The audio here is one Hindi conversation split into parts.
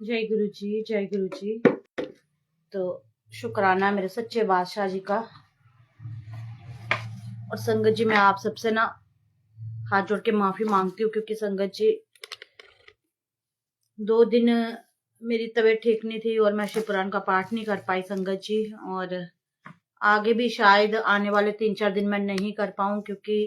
जय गुरु जी, जय गुरु जी। तो शुक्राना मेरे सच्चे बादशाह जी का। और संगत जी, मैं आप सबसे ना हाथ जोड़ के माफी मांगती हूँ, क्योंकि संगत जी 2 दिन मेरी तबीयत ठीक नहीं थी और मैं शिव पुराण का पाठ नहीं कर पाई संगत जी। और आगे भी शायद आने वाले 3-4 दिन मैं नहीं कर पाऊँ, क्योंकि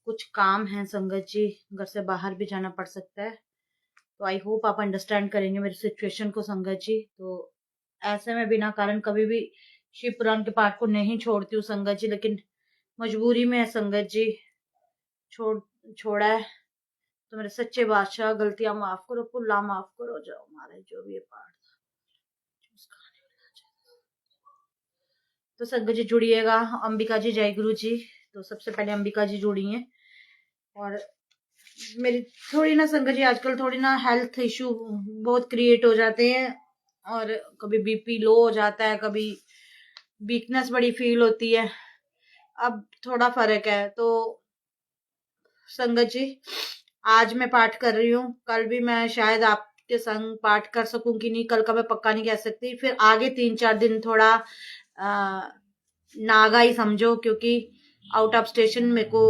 कुछ काम है संगत जी, घर से बाहर भी जाना पड़ सकता है। तो आई होप आप अंडरस्टैंड करेंगे मेरी सिचुएशन को संगत जी। तो ऐसे में बिना कारण कभी भी शिव पुराण के पाठ को नहीं छोड़ती हूँ संगत जी, लेकिन मजबूरी में है संगत जी, छोड़ छोड़ा है। तो मेरे सच्चे बादशाह, गलतियां माफ करो, पुल्ला माफ करो, जाओ हमारे जो भी ये पाठ था उसका नहीं मिलना चाहिए। तो संगत जी जुड़िएगा। अंबिका जी, जय गुरु जी। तो सबसे पहले अंबिका जी जुड़ी हैं। और मेरी थोड़ी ना संगत जी आजकल थोड़ी ना हेल्थ इशू बहुत क्रिएट हो जाते हैं, और कभी बीपी लो हो जाता है, कभी वीकनेस बड़ी फील होती है। अब थोड़ा फर्क है। तो संगत जी आज मैं पाठ कर रही हूँ, कल भी मैं शायद आपके संग पाठ कर सकूं कि नहीं, कल का मैं पक्का नहीं कह सकती। फिर आगे 3-4 दिन थोड़ा नागा ही समझो, क्योंकि आउट ऑफ स्टेशन मेरे को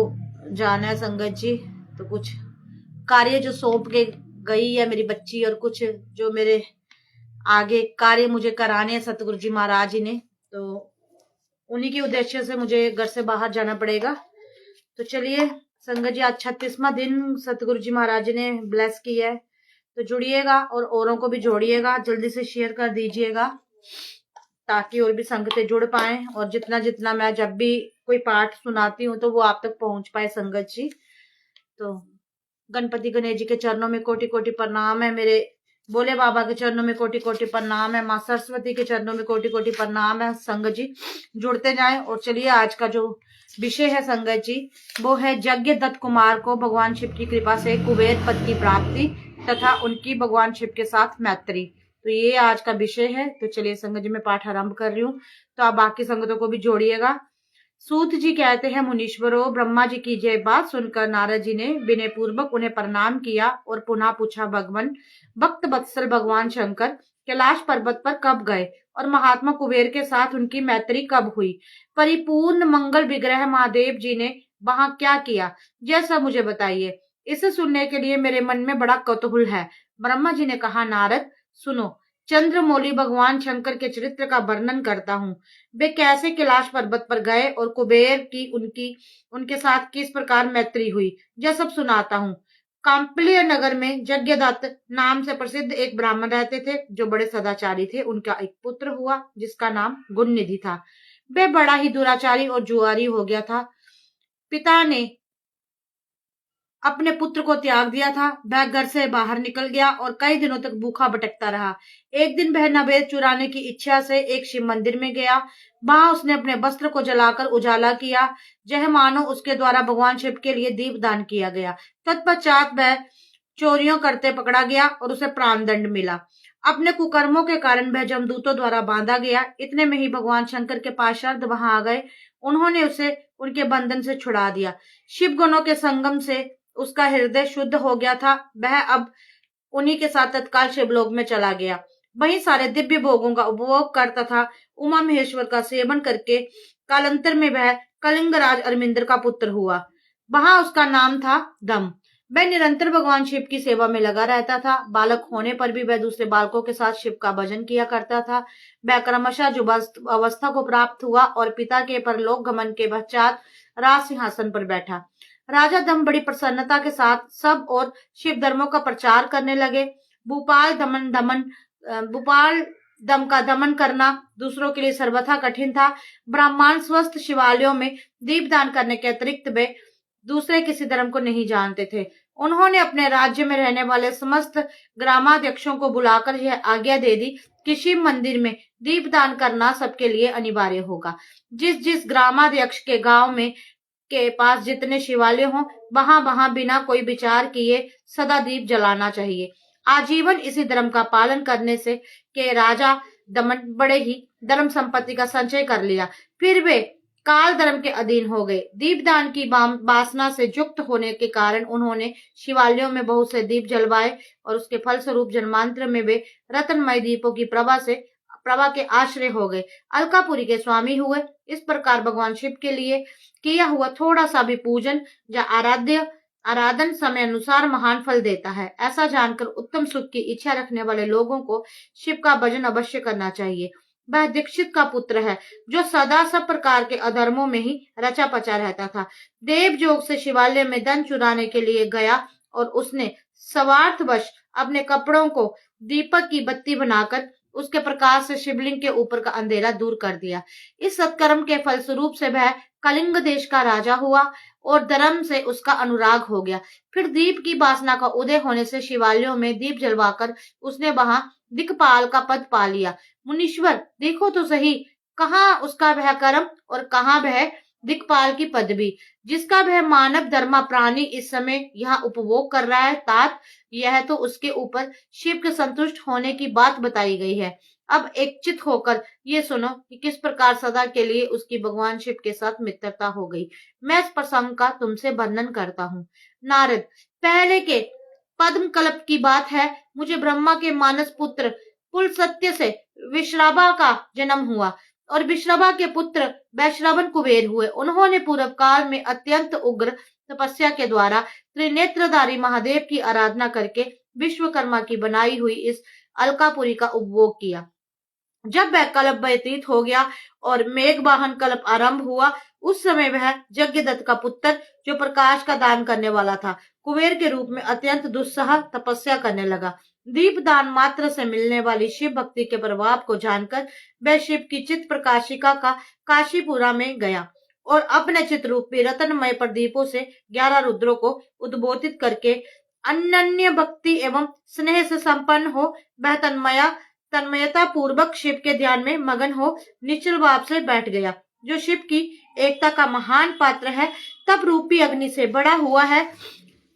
जाना है संगत जी। तो कुछ कार्य जो सौंप के गई है मेरी बच्ची, और कुछ जो मेरे आगे कार्य मुझे कराने हैं सतगुरु जी महाराज जी ने, तो उन्हीं के उद्देश्य से मुझे घर से बाहर जाना पड़ेगा। तो चलिए संगत जी, आज 36वां दिन सतगुरु जी महाराज जी ने ब्लेस किया है। तो जुड़िएगा और औरों को भी जोड़िएगा, जल्दी से शेयर कर दीजिएगा, ताकि और भी संगतें जुड़ पाए। और जितना जितना मैं जब भी कोई पाठ सुनाती हूँ तो वो आप तक पहुंच पाए संगत जी। तो गणपति गणेश जी के चरणों में कोटि कोटि प्रणाम है, मेरे भोले बाबा के चरणों में कोटि कोटि प्रणाम है, माँ सरस्वती के चरणों में कोटि कोटि प्रणाम है। संगत जी जुड़ते जाएं। और चलिए आज का जो विषय है संगत जी, वो है यज्ञ दत्त कुमार को भगवान शिव की कृपा से कुबेर पद की प्राप्ति तथा उनकी भगवान शिव के साथ मैत्री। तो ये आज का विषय है। तो चलिए संगत जी, मैं पाठ आरंभ कर रही हूँ, तो आप बाकी संगतों को भी जोड़िएगा। सूत जी कहते हैं, मुनीश्वरों, ब्रह्मा जी की यह बात सुनकर नारद जी ने विनय पूर्वक उन्हें प्रणाम किया और पुनः पूछा, भगवान भक्त वत्सल भगवान शंकर कैलाश पर्वत पर कब गए और महात्मा कुबेर के साथ उनकी मैत्री कब हुई? परिपूर्ण मंगल विग्रह महादेव जी ने वहां क्या किया, यह सब मुझे बताइए। इसे सुनने के लिए मेरे मन में बड़ा कौतूहल है। ब्रह्मा जी ने कहा, नारद सुनो, चंद्रमौली भगवान शंकर के चरित्र का वर्णन करता हूँ। वे कैसे कैलाश पर्वत पर गए और कुबेर की उनके साथ किस प्रकार मैत्री हुई, यह सब सुनाता हूँ। कांपल्य नगर में यज्ञदत्त नाम से प्रसिद्ध एक ब्राह्मण रहते थे, जो बड़े सदाचारी थे। उनका एक पुत्र हुआ जिसका नाम गुणनिधि था। वह बड़ा ही दुराचारी और जुआरी हो गया था। पिता ने अपने पुत्र को त्याग दिया था। वह घर से बाहर निकल गया और कई दिनों तक भूखा भटकता रहा। एक दिन वह नवेद चुराने की इच्छा से एक शिव मंदिर में गया। वहां उसने अपने वस्त्र को जलाकर उजाला किया, यह मानो उसके द्वारा भगवान शिव के लिए दीपदान किया गया। तत्पश्चात वह चोरियों करते पकड़ा गया और उसे प्राणदंड मिला। अपने कुकर्मों के कारण वह जमदूतों द्वारा बांधा गया। इतने में ही भगवान शंकर के पार्षद वहां आ गए। उन्होंने उसे उनके बंधन से छुड़ा दिया। शिव गुणों के संगम से उसका हृदय शुद्ध हो गया था। वह अब उन्हीं के साथ तत्काल शिवलोक में चला गया। वहीं सारे दिव्य भोगों का उपभोग कर तथा उमा महेश्वर का सेवन करके कालांतर में वह कलिंगराज अरविंदर का पुत्र हुआ। वहां उसका नाम था दम। वह निरंतर भगवान शिव की सेवा में लगा रहता था। बालक होने पर भी वह दूसरे बालकों के साथ शिव का भजन किया करता था। वह क्रमशः जुबान अवस्था को प्राप्त हुआ और पिता के परलोक गमन के पश्चात राज सिंहासन पर बैठा। राजा दम बड़ी प्रसन्नता के साथ सब और शिव धर्मों का प्रचार करने लगे। भूपाल दम का दमन करना दूसरों के लिए सर्वथा कठिन था। ब्राह्मण स्वस्थ शिवालयों में दीपदान करने के अतिरिक्त वे दूसरे किसी धर्म को नहीं जानते थे। उन्होंने अपने राज्य में रहने वाले समस्त ग्रामाध्यक्षों को बुलाकर यह आज्ञा दे दी कि शिव मंदिर में दीपदान करना सबके लिए अनिवार्य होगा। जिस जिस ग्रामाध्यक्ष के गांव में के पास जितने शिवालय हों, वहां वहां बिना कोई विचार किए सदा दीप जलाना चाहिए। आजीवन इसी धर्म का पालन करने से के राजा दमन बड़े ही धर्म संपत्ति का संचय कर लिया। फिर वे काल धर्म के अधीन हो गए। दीपदान की वासना से युक्त होने के कारण उन्होंने शिवालयों में बहुत से दीप जलवाए और उसके फलस्वरूप जन्मांतर में वे रत्नमय दीपों की प्रभा के आश्रय हो गए, अलकापुरी के स्वामी हुए। इस प्रकार भगवान शिव के लिए किया हुआ थोड़ा सा भी पूजन या आराधन समय अनुसार महान फल देता है। ऐसा जानकर उत्तम सुख की इच्छा रखने वाले लोगों को शिव का भजन अवश्य करना चाहिए। वह दीक्षित का पुत्र है जो सदा सब प्रकार के अधर्मों में ही रचा पचा रहता था। देवजोग से शिवालय में धन चुराने के लिए गया और उसने स्वार्थवश अपने कपड़ों को दीपक की बत्ती बनाकर उसके प्रकाश से शिवलिंग के ऊपर का अंधेरा दूर कर दिया। इस सत्कर्म के फलस्वरूप से वह कलिंग देश का राजा हुआ और धर्म से उसका अनुराग हो गया। फिर दीप की वासना का उदय होने से शिवालयों में दीप जलवाकर उसने वहां दिक्पाल का पद पा लिया। मुनीश्वर, देखो तो सही, कहाँ उसका वह कर्म और कहाँ वह दिक्पाल की पदवी जिसका वह मानव धर्मा प्राणी इस समय यहाँ उपभोग कर रहा है। तात, यह तो उसके ऊपर शिव के संतुष्ट होने की बात बताई गई है। अब एकचित होकर ये सुनो कि किस प्रकार सदा के लिए उसकी भगवान शिव के साथ मित्रता हो गई। मैं इस प्रसंग का तुमसे वर्णन करता हूँ। नारद, पहले के पद्म कल्प की बात है। मुझे ब्रह्मा के मानस पुत्र पुलस्त्य से विश्रवा का जन्म हुआ और विश्रवा के पुत्र वैश्रवन कुबेर हुए। उन्होंने पूर्व काल में अत्यंत उग्र तपस्या के द्वारा त्रिनेत्रधारी महादेव की आराधना करके विश्वकर्मा की बनाई हुई इस अलकापुरी का उपभोग किया। जब वह कल्प व्यतीत हो गया और मेघवाहन कल्प आरंभ हुआ, उस समय वह यज्ञदत्त का पुत्र, जो प्रकाश का दान करने वाला था, कुबेर के रूप में अत्यंत दुस्सह तपस्या करने लगा। दीपदान मात्र से मिलने वाली शिव भक्ति के प्रभाव को जानकर वह शिव की चित्त प्रकाशिका का काशीपुरा में गया और अपने चित्ररूपी रत्नमय प्रदीपों से 11 रुद्रों को उद्बोधित करके अनन्य भक्ति एवं स्नेह से संपन्न हो वह तन्मयता पूर्वक शिव के ध्यान में मगन हो निश्चल भाव से बैठ गया। जो शिव की एकता का महान पात्र है, तप रूपी अग्नि से बड़ा हुआ है,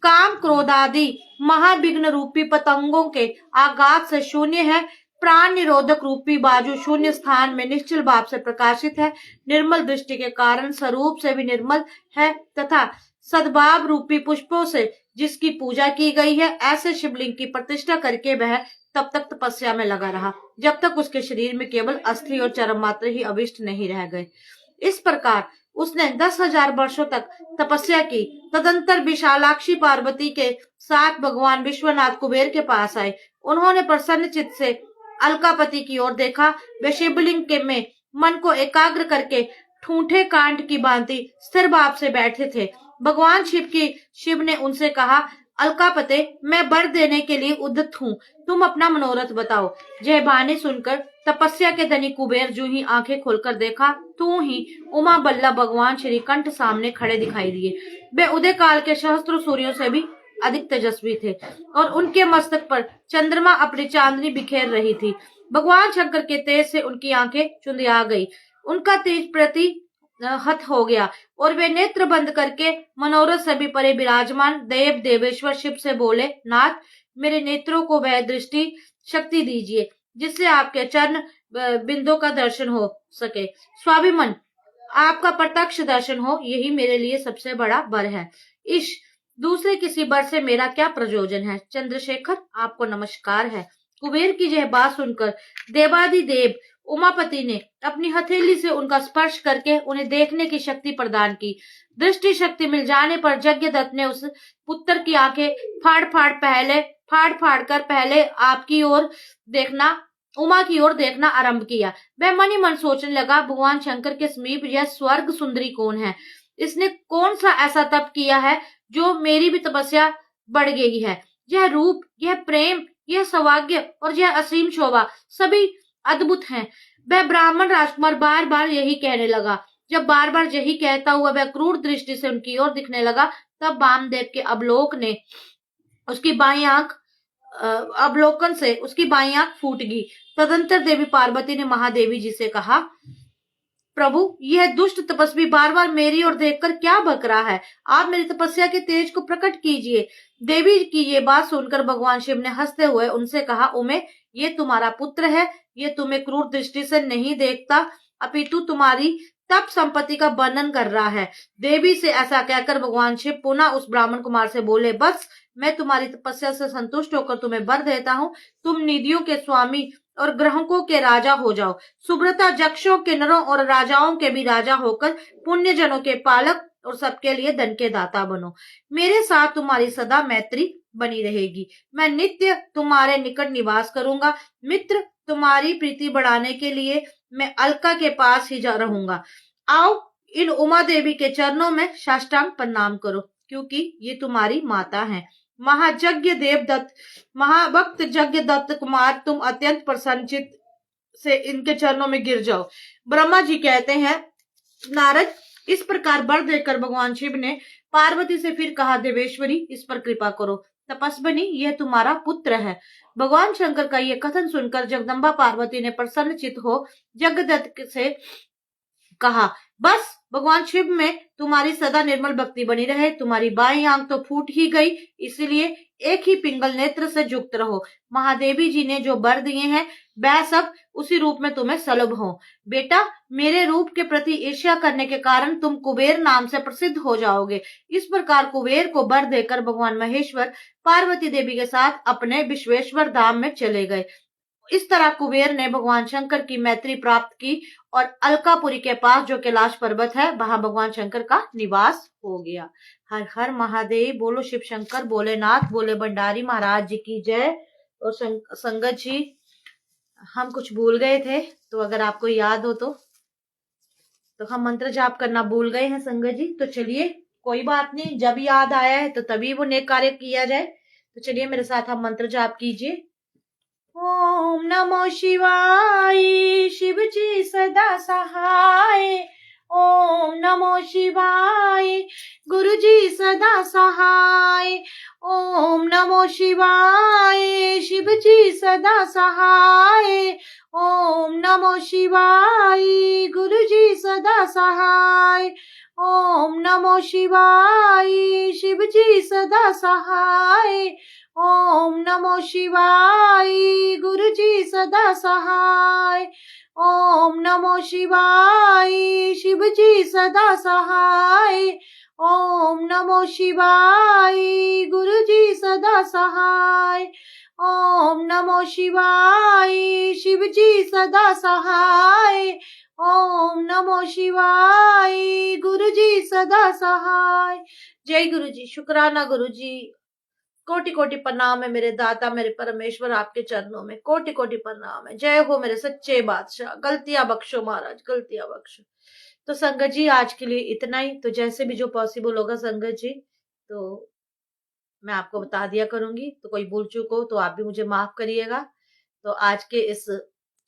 काम क्रोध आदि महाविघ्न रूपी पतंगों के आघात से शून्य है, प्राण निरोधक रूपी बाजू शून्य स्थान में निश्चल भाव से प्रकाशित है, निर्मल दृष्टि के कारण स्वरूप से भी निर्मल है तथा सद्भाव रूपी पुष्पों से जिसकी पूजा की गई है, ऐसे शिवलिंग की प्रतिष्ठा करके वह तब तक तपस्या में लगा रहा जब तक उसके शरीर में केवल अस्थि और चरम मात्र ही अविष्ट नहीं रह गए। इस प्रकार उसने 10,000 वर्षों तक तपस्या की। तदंतर विशालाक्षी पार्वती के साथ भगवान विश्वनाथ कुबेर के पास आए। उन्होंने प्रसन्न चित्त से अलकापति की ओर देखा। वे शिवलिंग के में मन को एकाग्र करके ठूंठे कांड की भांति स्थिर भाव से बैठे थे। भगवान शिव ने उनसे कहा, अलकापते, मैं वर देने के लिए उद्यत हूँ, तुम अपना मनोरथ बताओ। जय बानी सुनकर तपस्या के धनी कुबेर जो ही आंखें खोलकर देखा, तू ही उमा बल्लभ भगवान श्री कंठ सामने खड़े दिखाई दिए। वे उदय काल के सहस्त्र सूर्यों से भी अधिक तेजस्वी थे और उनके मस्तक पर चंद्रमा अपनी चांदनी बिखेर रही थी। भगवान शंकर के तेज से उनकी आंखें चुंधिया गई, उनका तेज प्रति हत हो गया और वे नेत्र बंद करके मनोरथ से भी परे विराजमान देव देवेश्वर शिव से बोले, नाथ, मेरे नेत्रों को वह दृष्टि शक्ति दीजिए जिससे आपके चरण बिंदु का दर्शन हो सके। स्वाभिमन, आपका प्रत्यक्ष दर्शन हो, यही मेरे लिए सबसे बड़ा वर है। इस दूसरे किसी वर से मेरा क्या प्रयोजन है। चंद्रशेखर, आपको नमस्कार है। कुबेर की यह बात सुनकर देवादिदेव उमापति ने अपनी हथेली से उनका स्पर्श करके उन्हें देखने की शक्ति प्रदान की। दृष्टि शक्ति मिल जाने पर यज्ञदत्त ने उस पुत्र की आंखें फाड़ कर पहले आपकी ओर देखना, उमा की ओर देखना आरंभ किया। वह मन ही मन सोचने लगा, भगवान शंकर के समीप यह स्वर्ग सुंदरी कौन है? इसने कौन सा ऐसा तप किया है जो मेरी भी तपस्या बढ़ गई है? यह रूप, यह प्रेम, यह सौभाग्य और यह असीम शोभा सभी अद्भुत हैं। वह ब्राह्मण राजकुमार बार बार यही कहने लगा। जब बार बार यही कहता हुआ वह क्रूर दृष्टि से उनकी ओर दिखने लगा, तब वामदेव के अवलोकन से उसकी बाई आंख फूट गई। तदंतर देवी पार्वती ने महादेवी जी से कहा, प्रभु, यह दुष्ट तपस्वी बार बार मेरी ओर देखकर क्या बक रहा है? आप मेरी तपस्या के तेज को प्रकट कीजिए। देवी की ये बात सुनकर भगवान शिव ने हंसते हुए उनसे कहा, उमे, ये तुम्हारा पुत्र है। ये तुम्हें क्रूर दृष्टि से नहीं देखता, अपितु तुम्हारी तप संपत्ति का वर्णन कर रहा है। देवी से ऐसा कहकर भगवान शिव पुनः उस ब्राह्मण कुमार से बोले, बस मैं तुम्हारी तपस्या से संतुष्ट होकर तुम्हें वर देता हूँ। तुम निधियों के स्वामी और ग्रहों के राजा हो जाओ। सुब्रता यक्षों, किन्नरों और राजाओं के भी राजा होकर पुण्य जनों के पालक और सबके लिए धन के दाता बनो। मेरे साथ तुम्हारी सदा मैत्री बनी रहेगी। मैं नित्य तुम्हारे निकट निवास करूंगा। मित्र, तुम्हारी प्रीति बढ़ाने के लिए मैं अलका के पास ही जा रहूंगा। आओ इन उमा देवी के चरणों में साष्टांग प्रणाम करो, क्योंकि ये तुम्हारी माता हैं। महाभक्त यज्ञ दत्त कुमार, तुम अत्यंत प्रसन्नचित से इनके चरणों में गिर जाओ। ब्रह्मा जी कहते हैं, नारद, इस प्रकार वर देकर भगवान शिव ने पार्वती से फिर कहा, देवेश्वरी, इस पर कृपा करो। तपस्विनी, यह तुम्हारा पुत्र है। भगवान शंकर का यह कथन सुनकर जगदम्बा पार्वती ने प्रसन्नचित हो जगदत्त से कहा, बस भगवान शिव में तुम्हारी सदा निर्मल भक्ति बनी रहे। तुम्हारी बाईं आंख तो फूट ही गई, इसलिए एक ही पिंगल नेत्र से युक्त रहो। महादेवी जी ने जो वर दिए हैं वह सब उसी रूप में तुम्हें सुलभ हो। बेटा, मेरे रूप के प्रति ईर्ष्या करने के कारण तुम कुबेर नाम से प्रसिद्ध हो जाओगे। इस प्रकार कुबेर को वर देकर भगवान महेश्वर पार्वती देवी के साथ अपने विश्वेश्वर धाम में चले गए। इस तरह कुबेर ने भगवान शंकर की मैत्री प्राप्त की और अलकापुरी के पास जो कैलाश पर्वत है वहां भगवान शंकर का निवास हो गया। हर हर महादेव, बोलो शिव शंकर, भोलेनाथ, बोले भंडारी महाराज जी की जय। और संगत जी, हम कुछ भूल गए थे, तो अगर आपको याद हो तो हम मंत्र जाप करना भूल गए हैं संगत जी। तो चलिए, कोई बात नहीं, जब याद आया है तो तभी वो नेक कार्य किया जाए। तो चलिए मेरे साथ हम मंत्र जाप कीजिए। ओम नमो शिवाय, शिव जी सदा सहाय। ओम नमो शिवाय, गुरु जी सदा सहाय। ओम नमो शिवाय, शिव जी सदा सहाय। ओम नमो शिवाय, गुरु जी सदा सहाय। ओम नमो शिवाय, शिव जी सदा सहाय। ओम नमो शिवाय, गुरु जी सदा सहाय। ओम नमो शिवाय, शिव जी सदा सहाय। ओम नमो शिवाय, गुरु जी सदा सहाय। ओम नमो शिवाय, शिव जी सदा सहाय। ओम नमो शिवाय, गुरु जी सदा सहाय। जय गुरु जी, शुक्राना गुरु जी। कोटि कोटि प्रणाम है मेरे दाता, मेरे परमेश्वर, आपके चरणों में कोटि कोटि प्रणाम है। जय हो मेरे सच्चे बादशाह। गलतियां बख्शो महाराज, गलतियां बख्शो। तो संगत जी, आज के लिए इतना ही। तो जैसे भी जो पॉसिबल होगा संगत जी, तो मैं आपको बता दिया करूंगी। तो कोई भूल चूक हो तो आप भी मुझे माफ करिएगा। तो आज के इस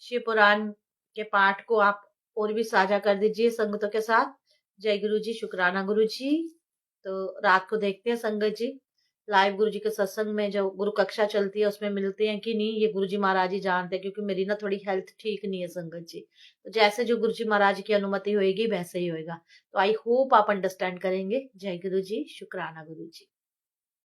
शिव पुराण के पाठ को आप और भी साझा कर दीजिए संगतों के साथ। जय गुरु जी, शुक्राना गुरु जी। तो रात को देखते हैं संगत जी, लाइव गुरु जी के सत्संग में जो गुरु कक्षा चलती है उसमें मिलते हैं कि नहीं, ये गुरु जी महाराज ही जानते हैं, क्योंकि मेरी ना थोड़ी हेल्थ ठीक नहीं है संगत जी। तो जैसे जो गुरु जी महाराज की अनुमति होगी वैसे ही होएगा। तो आई होप आप अंडरस्टैंड करेंगे। जय गुरु जी, शुक्राना गुरु जी।